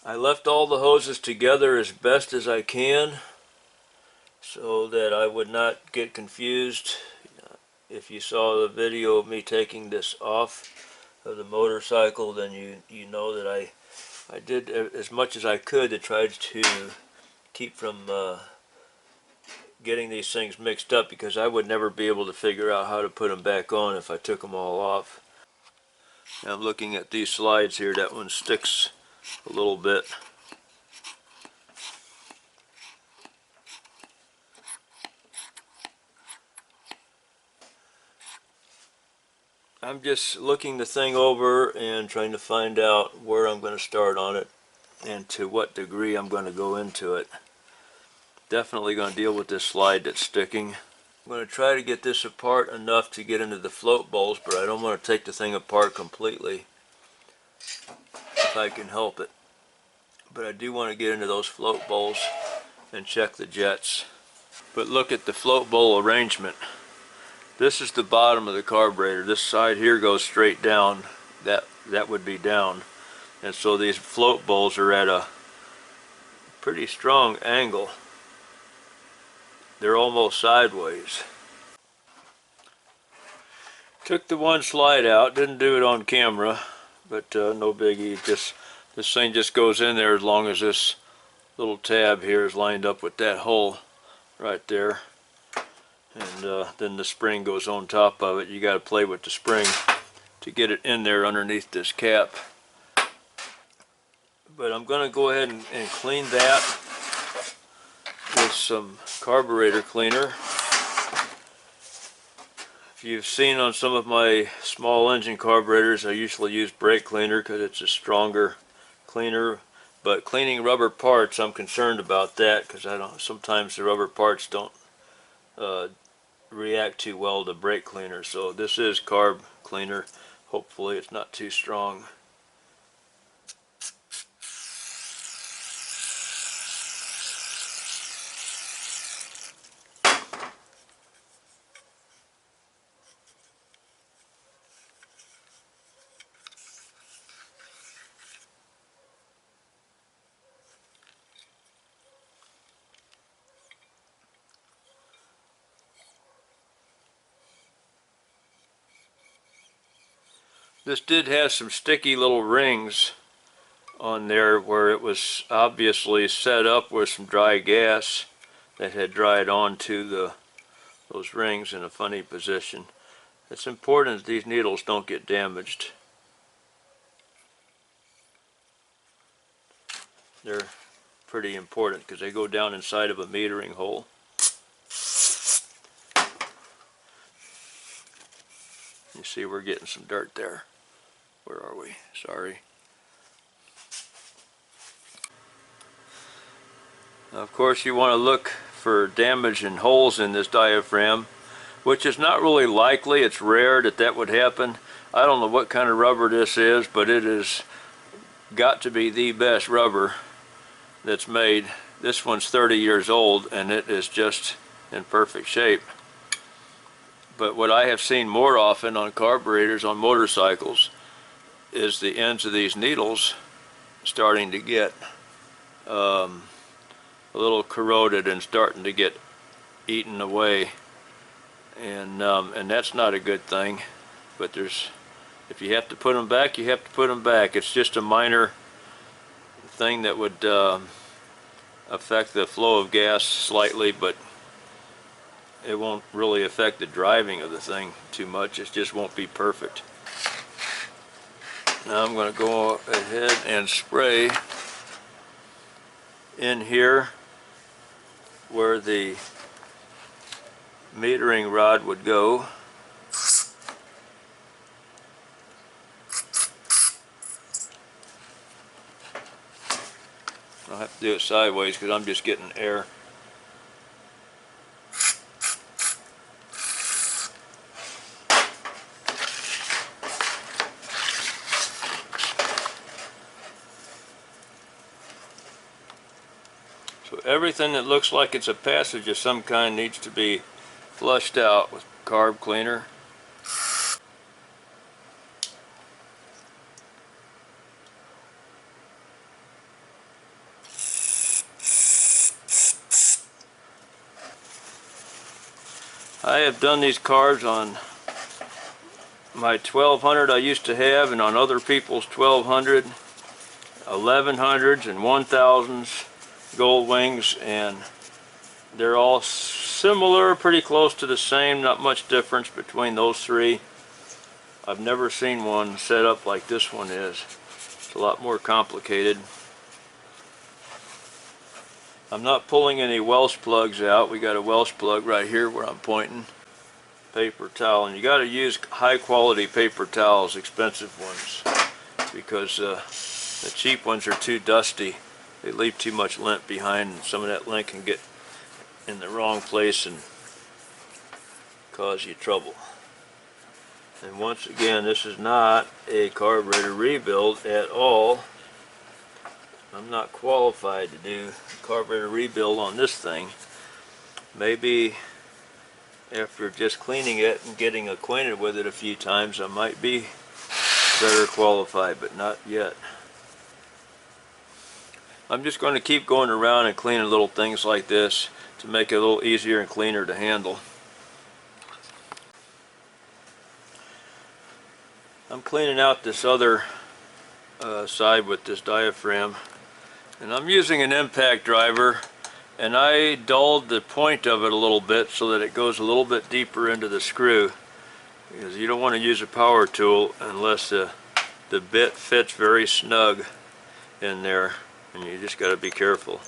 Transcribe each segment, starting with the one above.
I left all the hoses together as best as I can so that I would not get confused. If you saw the video of me taking this off of the motorcycle, then you know that I did as much as I could to try to keep from getting these things mixed up, because I would never be able to figure out how to put them back on if I took them all off. Now I'm looking at these slides here. That one sticks a little bit. I'm just looking the thing over and trying to find out where I'm going to start on it and to what degree I'm going to go into it. Definitely going to deal with this slide that's sticking. I'm going to try to get this apart enough to get into the float bowls, but I don't want to take the thing apart completely if I can help it. But I do want to get into those float bowls and check the jets. But look at the float bowl arrangement. This is the bottom of the carburetor. This side here goes straight down. That would be down. And so these float bowls are at a pretty strong angle. They're almost sideways. Took the one slide out. Didn't do it on camera, but no biggie. Just this thing just goes in there as long as this little tab here is lined up with that hole right there. And then the spring goes on top of it. You got to play with the spring to get it in there underneath this cap. But I'm going to go ahead and clean that with some carburetor cleaner. If you've seen on some of my small engine carburetors, I usually use brake cleaner because it's a stronger cleaner. But cleaning rubber parts, I'm concerned about that because sometimes the rubber parts don't react too well to brake cleaner. So this is carb cleaner. Hopefully it's not too strong. This did have some sticky little rings on there where it was obviously set up with some dry gas that had dried onto those rings in a funny position. It's important that these needles don't get damaged. They're pretty important because they go down inside of a metering hole. You see we're getting some dirt there. Where are we? Sorry. Now, of course, you want to look for damage and holes in this diaphragm, which is not really likely. It's rare that would happen. I don't know what kind of rubber this is, but it has got to be the best rubber that's made. This one's 30 years old and it is just in perfect shape. But what I have seen more often on carburetors on motorcycles is the ends of these needles starting to get a little corroded and starting to get eaten away, and that's not a good thing. But if you have to put them back, you have to put them back. It's just a minor thing that would affect the flow of gas slightly, but it won't really affect the driving of the thing too much. It just won't be perfect. Now I'm going to go ahead and spray in here where the metering rod would go. I'll have to do it sideways because I'm just getting air. So everything that looks like it's a passage of some kind needs to be flushed out with carb cleaner. I have done these carbs on my 1200 I used to have, and on other people's 1200, 1100s, and 1000s Goldwings, and they're all similar, pretty close to the same, not much difference between those three. I've never seen one set up like this one is. It's a lot more complicated. I'm not pulling any Welsh plugs out. We got a Welsh plug right here where I'm pointing. Paper towel, and you got to use high quality paper towels, expensive ones, because the cheap ones are too dusty. They leave too much lint behind, and some of that lint can get in the wrong place and cause you trouble. And once again, this is not a carburetor rebuild at all. I'm not qualified to do a carburetor rebuild on this thing. Maybe after just cleaning it and getting acquainted with it a few times, I might be better qualified, but not yet. I'm just going to keep going around and cleaning little things like this to make it a little easier and cleaner to handle. I'm cleaning out this other side with this diaphragm, and I'm using an impact driver, and I dulled the point of it a little bit so that it goes a little bit deeper into the screw, because you don't want to use a power tool unless the bit fits very snug in there, and you just got to be careful.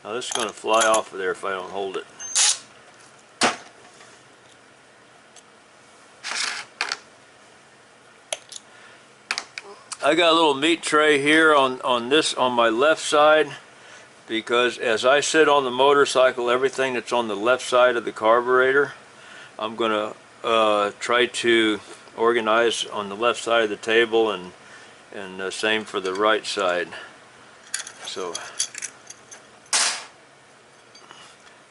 Now this is going to fly off of there if I don't hold it. I got a little meat tray here on my left side, because as I sit on the motorcycle, everything that's on the left side of the carburetor, I'm going to try to organize on the left side of the table, and same for the right side. So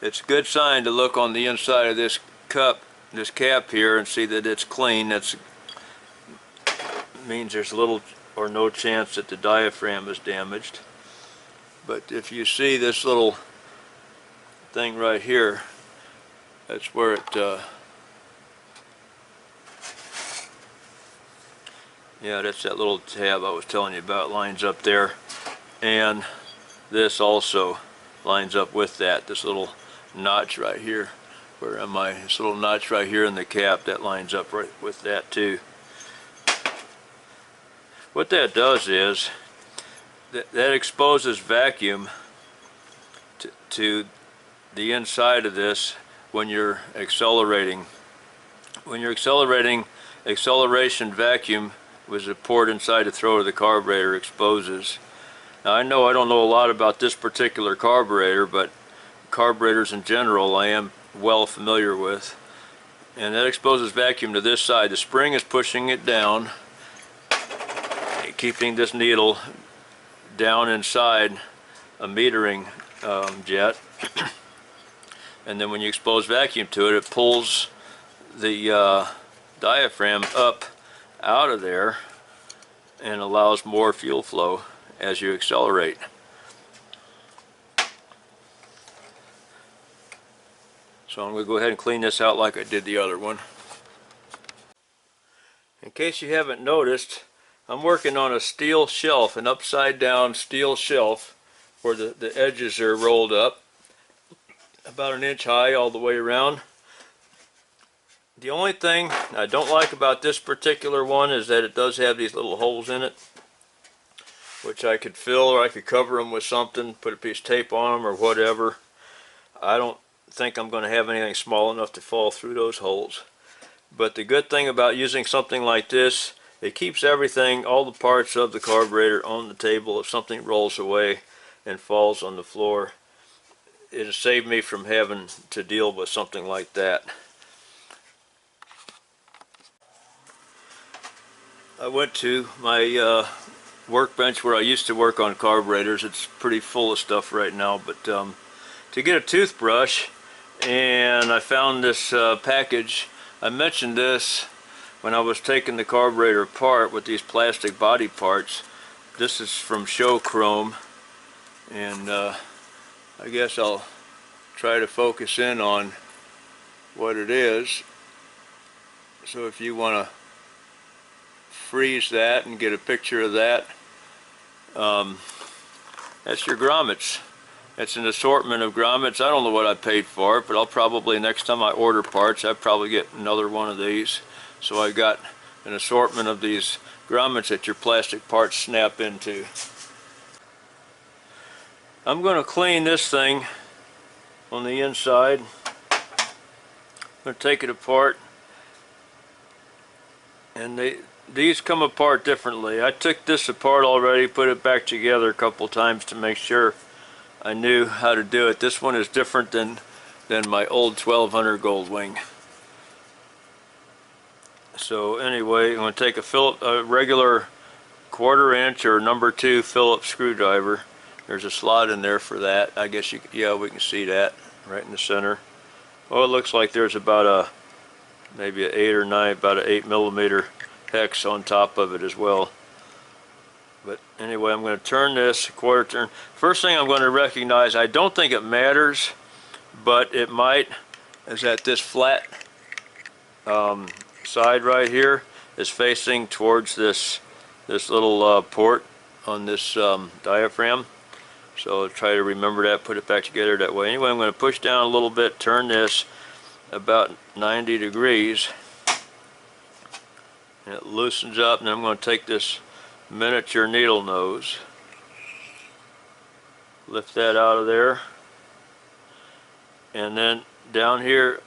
it's a good sign to look on the inside of this cap here, and see that it's clean. That means there's little or no chance that the diaphragm is damaged. But if you see this little thing right here, that's where it yeah, that's that little tab I was telling you about, lines up there, and this also lines up with that. This little notch right here, where am I? This little notch right here in the cap, that lines up right with that too. What that does is that exposes vacuum to the inside of this when you're accelerating. When you're accelerating, acceleration vacuum was a port inside the throat of the carburetor exposes. Now I don't know a lot about this particular carburetor, but carburetors in general I am well familiar with. And that exposes vacuum to this side. The spring is pushing it down, keeping this needle down inside a metering jet. And then when you expose vacuum to it, it pulls the diaphragm up out of there and allows more fuel flow as you accelerate. So I'm going to go ahead and clean this out like I did the other one. In case you haven't noticed, I'm working on a steel shelf, an upside down steel shelf, where the edges are rolled up about 1 inch high all the way around. The only thing I don't like about this particular one is that it does have these little holes in it, which I could fill, or I could cover them with something, put a piece of tape on them or whatever. I don't think I'm going to have anything small enough to fall through those holes. But the good thing about using something like this, it keeps everything, all the parts of the carburetor on the table. If something rolls away and falls on the floor, it has saved me from having to deal with something like that. I went to my workbench where I used to work on carburetors. It's pretty full of stuff right now, but to get a toothbrush, and I found this package. I mentioned this when I was taking the carburetor apart with these plastic body parts. This is from Show Chrome, and I guess I'll try to focus in on what it is. So if you want to freeze that and get a picture of that, that's your grommets. It's an assortment of grommets. I don't know what I paid for it, but I'll probably, next time I order parts, I'll probably get another one of these. So I got an assortment of these grommets that your plastic parts snap into. I'm going to clean this thing on the inside. I'm going to take it apart, and these come apart differently. I took this apart already, put it back together a couple times to make sure I knew how to do it. This one is different than my old 1200 Goldwing. So anyway, I'm going to take a regular 1/4 inch or number 2 Phillips screwdriver. There's a slot in there for that. I guess yeah, we can see that right in the center. Oh, it looks like there's about maybe an 8 or 9, about an 8mm hex on top of it as well. But anyway, I'm going to turn this a 1/4 turn. First thing I'm going to recognize, I don't think it matters, but it might, is that this flat side right here is facing towards this little port on this diaphragm. So I'll try to remember that, put it back together that way. Anyway, I'm going to push down a little bit, turn this about 90 degrees, and it loosens up, and then I'm going to take this miniature needle nose, lift that out of there, and then down here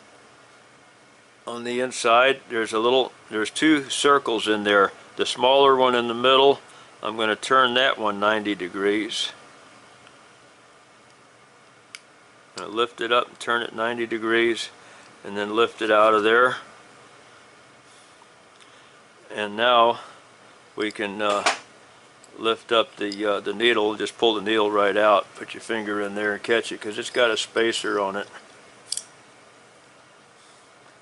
on the inside there's 2 circles in there. The smaller one in the middle, I'm going to turn that one 90 degrees. I lift it up and turn it 90 degrees, and then lift it out of there. And now we can lift up the needle. Just pull the needle right out, put your finger in there and catch it, because it's got a spacer on it.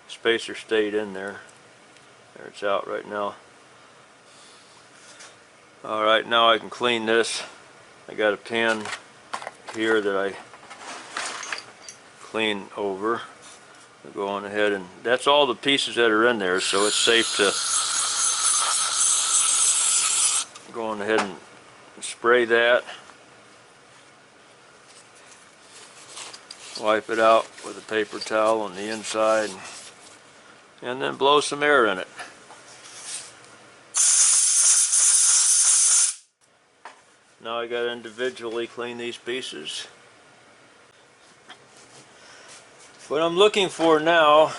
Spacer stayed in there. There, it's out right now. Alright, now I can clean this. I got a pan here that I clean over. I'll go on ahead, and that's all the pieces that are in there, so it's safe to go on ahead and spray that. Wipe it out with a paper towel on the inside, and then blow some air in it. Now I got to individually clean these pieces. What I'm looking for now,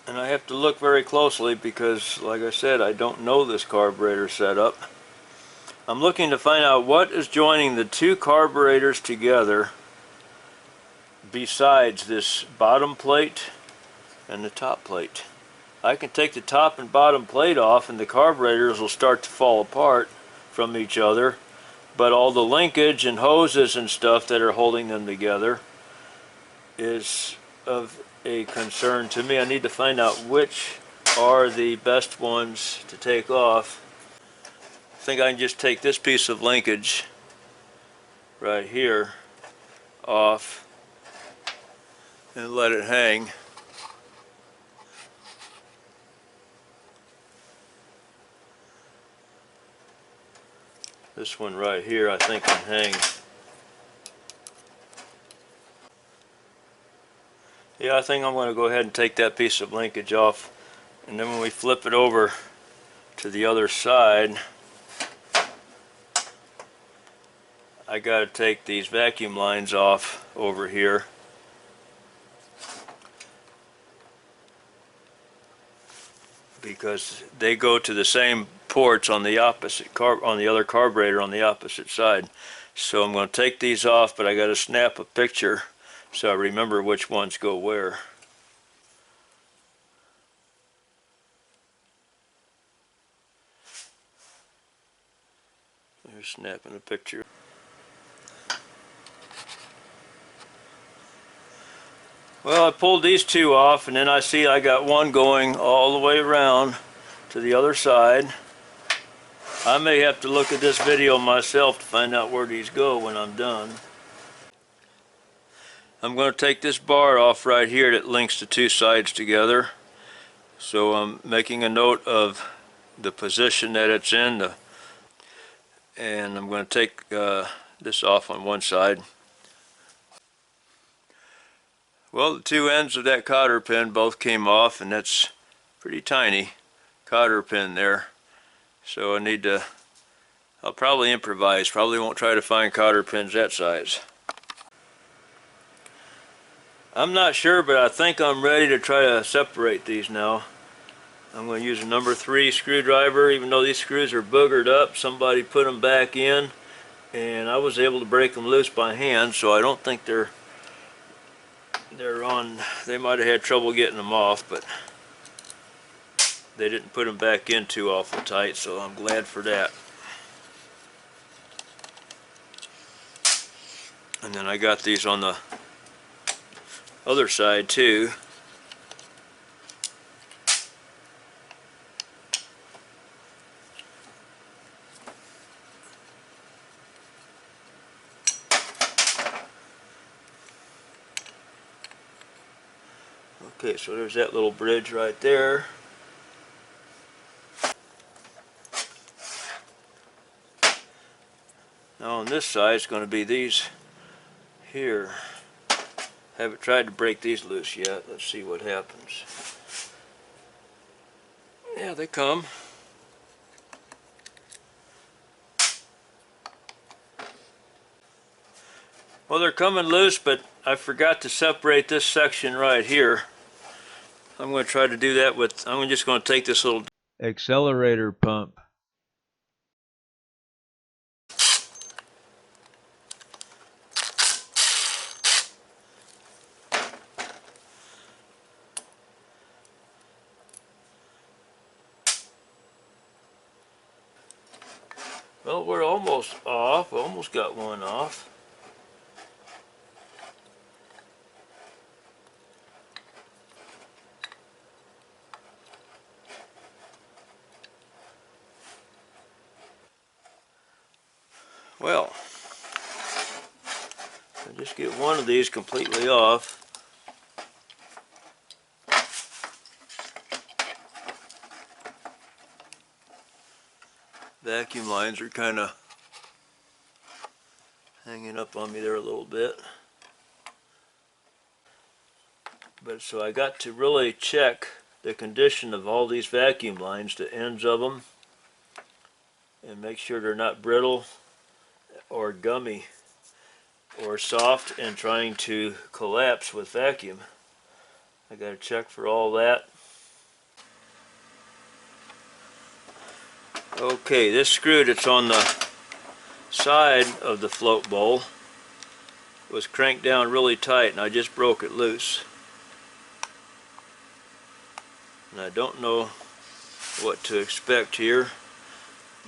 and I have to look very closely because, like I said, I don't know this carburetor setup. I'm looking to find out what is joining the 2 carburetors together besides this bottom plate and the top plate. I can take the top and bottom plate off and the carburetors will start to fall apart from each other, but all the linkage and hoses and stuff that are holding them together is of a concern to me. I need to find out which are the best ones to take off. I think I can just take this piece of linkage right here off and let it hang. This one right here I think can hang. Yeah, I think I'm going to go ahead and take that piece of linkage off, and then when we flip it over to the other side, I got to take these vacuum lines off over here. Because they go to the same ports on the opposite on the other carburetor on the opposite side. So I'm going to take these off, but I got to snap a picture so I remember which ones go where. There's snapping a picture. Well, I pulled these two off, and then I see I got one going all the way around to the other side. I may have to look at this video myself to find out where these go when I'm done. I'm going to take this bar off right here that links the two sides together. So I'm making a note of the position that it's in, and I'm going to take this off on one side. Well, the two ends of that cotter pin both came off, and that's pretty tiny cotter pin there. So I'll probably improvise, probably won't try to find cotter pins that size. I'm not sure, but I think I'm ready to try to separate these now. I'm going to use a number 3 screwdriver. Even though these screws are boogered up, somebody put them back in, and I was able to break them loose by hand, so I don't think they're on. They might have had trouble getting them off, but they didn't put them back in too awful tight, so I'm glad for that. And then I got these on the other side too. Okay, so there's that little bridge right there. Now on this side it's going to be these here. Haven't tried to break these loose yet. Let's see what happens. Yeah, they come. Well, they're coming loose, but I forgot to separate this section right here. I'm going to try to do that with, I'm just going to take this little accelerator pump. Well, we're almost off. We almost got one off. Well, I just get one of these completely off. Vacuum lines are kind of hanging up on me there a little bit. But so I got to really check the condition of all these vacuum lines, the ends of them, and make sure they're not brittle or gummy or soft and trying to collapse with vacuum. I got to check for all that. Okay, this screw that's on the side of the float bowl was cranked down really tight, and I just broke it loose. And I don't know what to expect here,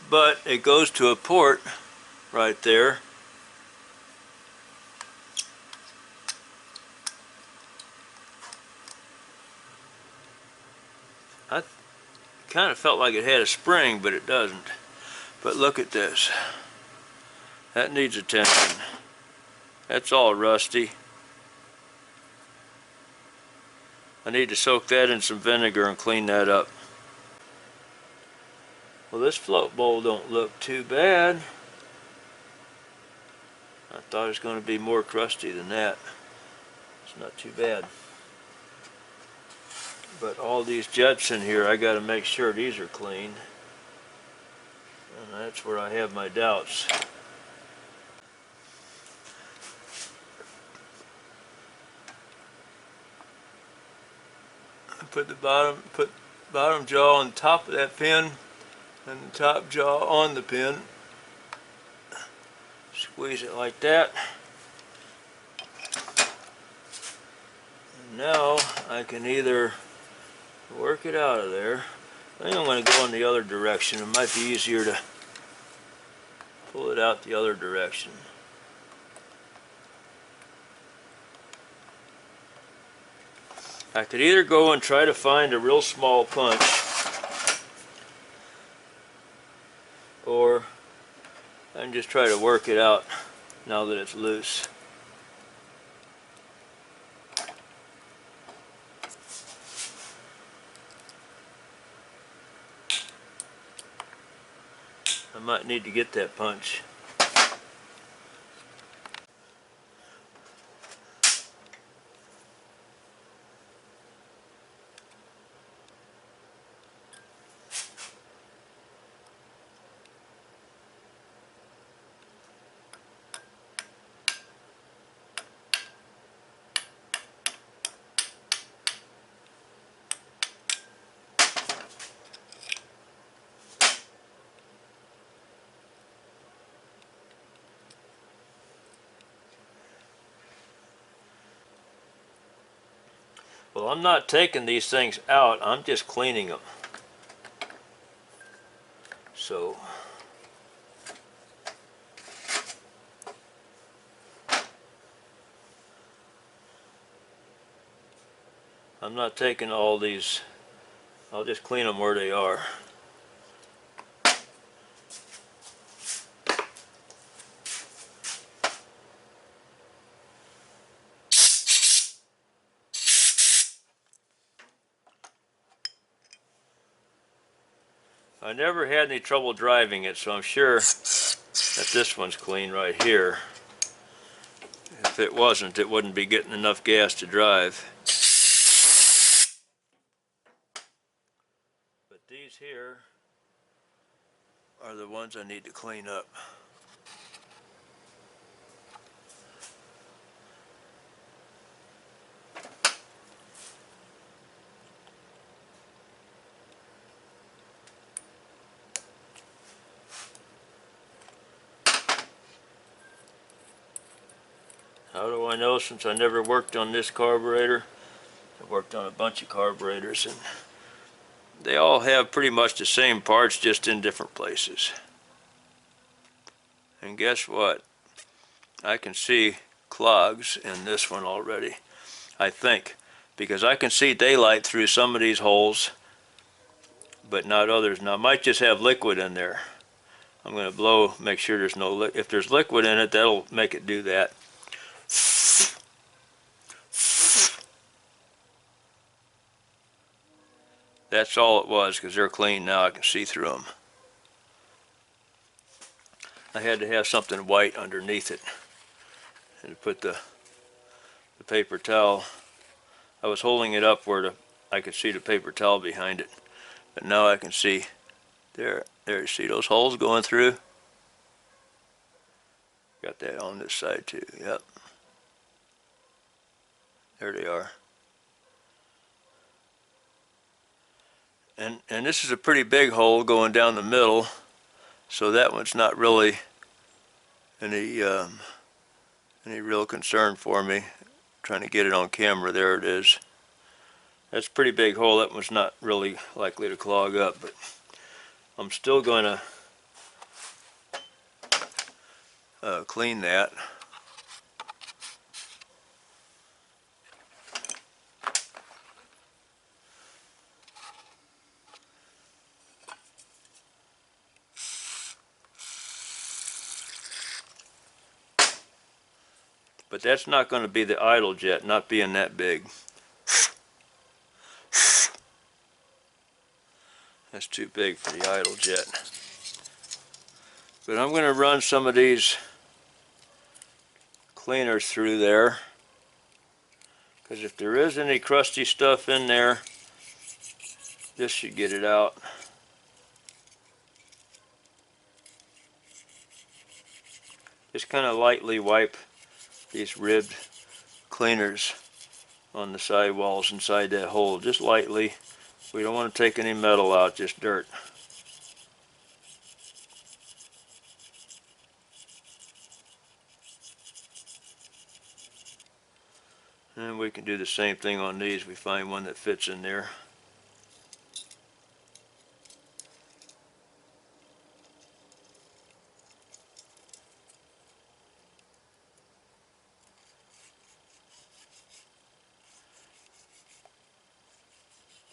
but it goes to a port right there. I kind of felt like it had a spring, but it doesn't. But look at this. That needs attention. That's all rusty. I need to soak that in some vinegar and clean that up. Well, this float bowl don't look too bad. I thought it was going to be more crusty than that. It's not too bad. But all these jets in here, I got to make sure these are clean. And that's where I have my doubts. Put the bottom jaw on top of that pin and the top jaw on the pin. Squeeze it like that. And now I can either work it out of there. I think I'm going to go in the other direction. It might be easier to pull it out the other direction. I could either go and try to find a real small punch, or I can just try to work it out now that it's loose. I might need to get that punch. Well, I'm not taking these things out, I'm just cleaning them. So I'm not taking all these, I'll just clean them where they are. I never had any trouble driving it, so I'm sure that this one's clean right here. If it wasn't, it wouldn't be getting enough gas to drive. But these here are the ones I need to clean up. How do I know, since I never worked on this carburetor? I worked on a bunch of carburetors, and they all have pretty much the same parts, just in different places. And guess what? I can see clogs in this one already, I think, because I can see daylight through some of these holes, but not others. Now, I might just have liquid in there. I'm going to blow, make sure there's no if there's liquid in it, that'll make it do that. That's all it was, because they're clean now. I can see through them. I had to have something white underneath it, and to put the paper towel. I was holding it up where I could see the paper towel behind it, but now I can see there. You see those holes going through? Got that on this side too. Yep. There they are. And this is a pretty big hole going down the middle, so that one's not really any real concern for me. Trying to get it on camera. There it is. That's a pretty big hole. That one's not really likely to clog up, but I'm still going to clean that. But that's not going to be the idle jet, not being that big. That's too big for the idle jet. But I'm going to run some of these cleaners through there, because if there is any crusty stuff in there, this should get it out. Just kind of lightly wipe these ribbed cleaners on the sidewalls inside that hole, just lightly. We don't want to take any metal out, just dirt. And we can do the same thing on these. We find one that fits in there.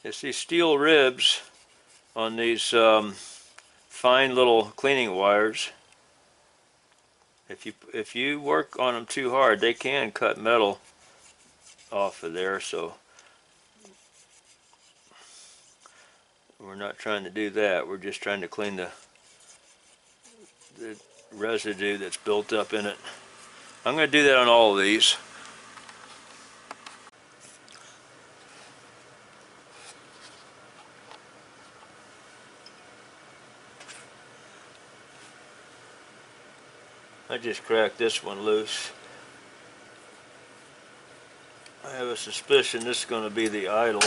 It's these steel ribs on these fine little cleaning wires. If you work on them too hard, they can cut metal off of there, so we're not trying to do that. We're just trying to clean the residue that's built up in it. I'm going to do that on all of these. I just cracked this one loose. I have a suspicion this is going to be the idle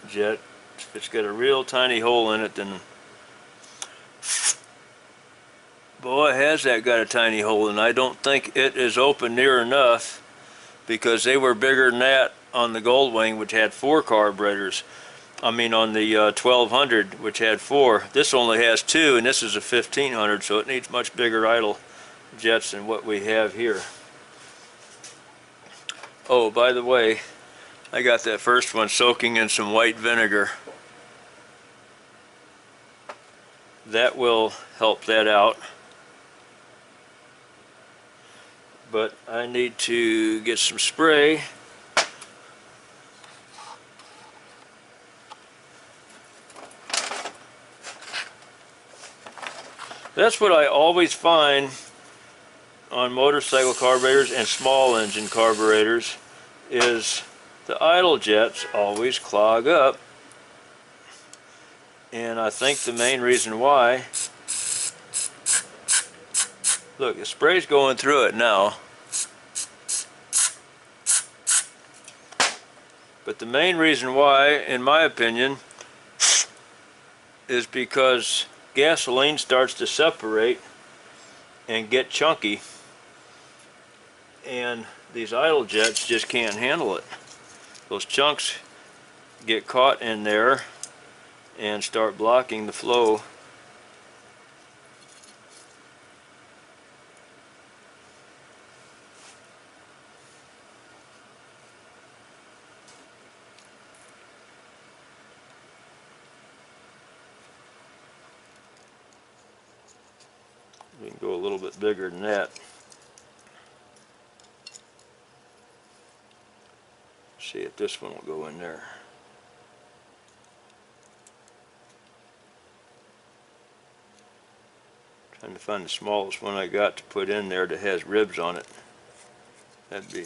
jet. If it's got a real tiny hole in it, then boy, has that got a tiny hole, and I don't think it is open near enough, because they were bigger than that on the Goldwing, which had 4 carburetors. I mean on the 1200, which had 4. This only has 2, and this is a 1500, so it needs much bigger idle jets than what we have here. Oh, by the way, I got that first one soaking in some white vinegar. That will help that out. But I need to get some spray. That's what I always find on motorcycle carburetors and small engine carburetors, is the idle jets always clog up. And I think the main reason why, look, the spray's going through it now. But the main reason why, in my opinion, is because gasoline starts to separate and get chunky, and these idle jets just can't handle it. Those chunks get caught in there and start blocking the flow. We can go a little bit bigger than that. See if this one will go in there. Trying to find the smallest one I got to put in there that has ribs on it. That'd be,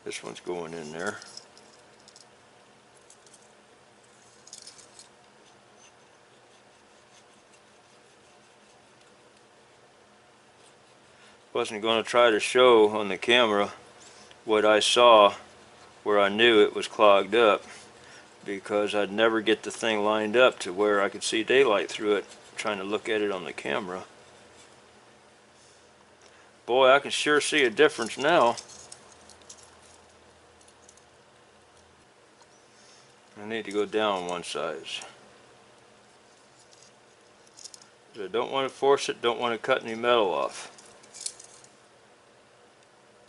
this one's going in there. Wasn't going to try to show on the camera what I saw where I knew it was clogged up, because I'd never get the thing lined up to where I could see daylight through it trying to look at it on the camera. Boy, I can sure see a difference now. I need to go down one size. I don't want to force it, don't want to cut any metal off.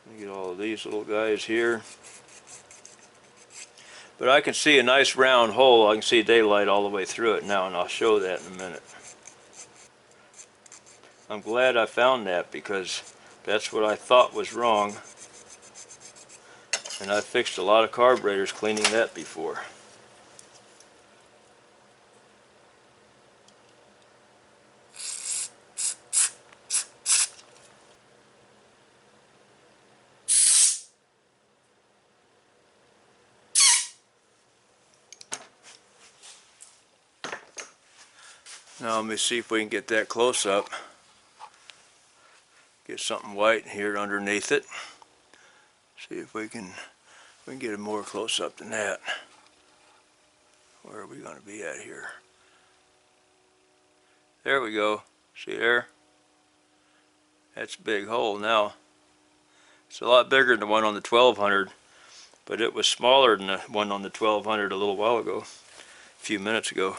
Let me get all of these little guys here. But I can see a nice round hole. I can see daylight all the way through it now, and I'll show that in a minute. I'm glad I found that, because that's what I thought was wrong. And I fixed a lot of carburetors cleaning that before. Now let me see if we can get that close up. Get something white here underneath it. See if we can get it more close up than that. Where are we going to be at here? There we go. See there? That's a big hole now. It's a lot bigger than the one on the 1200, but it was smaller than the one on the 1200 a little while ago, a few minutes ago.